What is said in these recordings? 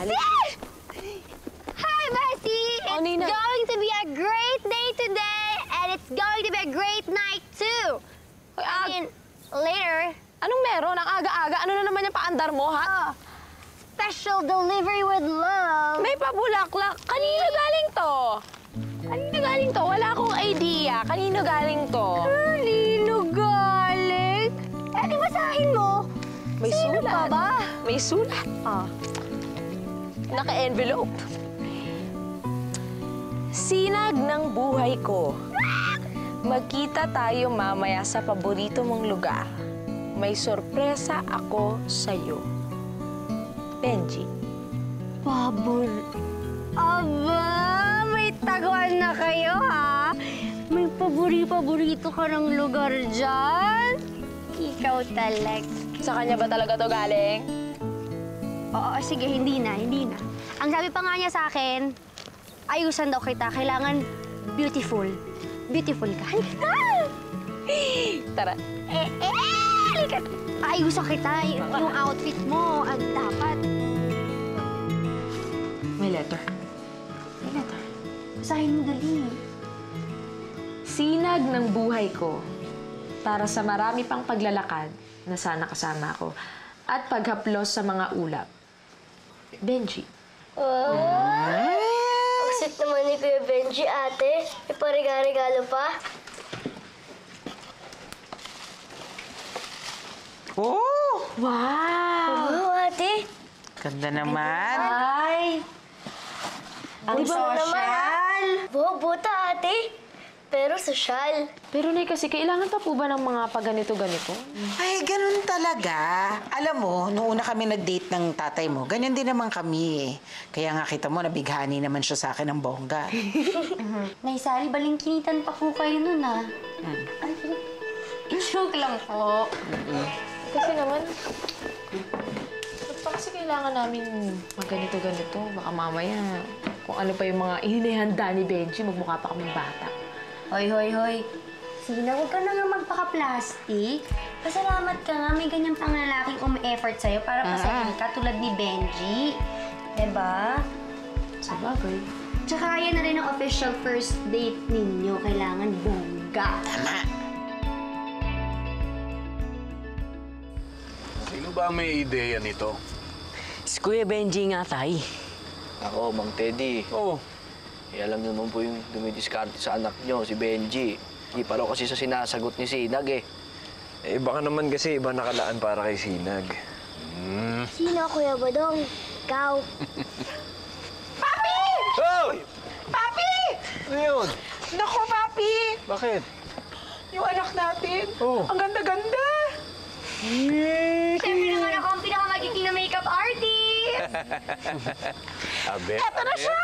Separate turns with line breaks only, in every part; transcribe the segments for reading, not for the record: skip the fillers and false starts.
Bessie! Hi, Bessie!
Oh,
It's
Nina.
going to be a great day today, and it's going to be a great night, too.
Hoy,
I mean, later.
Anong meron? Ang aga-aga. Ano na naman yung paandar mo, ha?
Special delivery with love.
May pabulaklak. Kanino galing to? Kanino galing to? Wala akong idea. Kanino galing to?
Kanino galing? Eh, di basahin mo.
May
Sino
sulat.
pa ba?
May sulat. Naka-envelope. Sinag ng buhay ko. Magkita tayo mamaya sa paborito mong lugar. May sorpresa ako sa'yo. Benji.
Pabor. Aba, may taguan na kayo, ha? May paborito ka ng lugar dyan? Ikaw talaga.
Sa kanya ba talaga to galing?
Oo, sige, hindi na. Ang sabi pa nga niya sa akin, ayusan daw kita. Kailangan beautiful. Beautiful ka. Halika!
Tara.
Halika! Ayusan kita. Yung outfit mo, ang dapat.
May letter.
Basahin mo dali.
Sinag ng buhay ko para sa marami pang paglalakad na sana kasama ko at paghaplos sa mga ulap. Benji.
Ang sweet naman ni Kuya Benji, ate. May pariga-regalo pa.
Oh!
Wow!
Oo, ate.
Ganda naman.
Ay!
Ang social. Buta, ate. Pero sosyal.
Pero Nay, kasi kailangan pa po ba ng mga pagganito-ganito?
Ay, ganun talaga. Alam mo, nung una kami nag-date ng tatay mo, ganyan din naman kami eh. Kaya nga kita mo, nabighani naman siya sa akin ng bongga.
Nay Sally, balingkinitan pa po kayo nun, ha? Ay, joke lang po.
Kasi naman, ba't pa kasi kailangan namin magganito-ganito? Baka mamaya, kung ano pa yung mga inihanda ni Benji, magmukha pa kaming bata.
Hoy. Sina, huwag ka na nga magpaka-plastic. Pasalamat ka nga, may ganyang panglalaking umi-effort sa'yo para pasahin ka tulad ni Benji. Diba?
Sa bagay.
Tsaka yan na rin ang official first date ninyo. Kailangan bongga.
Tama.
Sino ba ang may ideya nito?
Si Kuya Benji nga, tay.
Ako, Mang Teddy.
Oh,
Alam niyo naman po yung dumidiskarte sa anak niyo, si Benji. Hindi pa raw kasi sa sinasagot ni Sinag eh.
Eh, baka naman kasi iba nakalaan para kay Sinag.
Sino, Kuya Badong? Ikaw.
Oh! Papi!
ano yun?
Naku, Papi!
Bakit?
Yung anak natin,
Oh.
ang ganda-ganda!
Siyempre naman ako ang pinakamagiging na makeup artist!
Abe,
Eto na siya!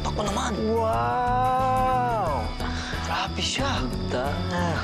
Ako naman.
Wow!
Grabe siya.
Ganda.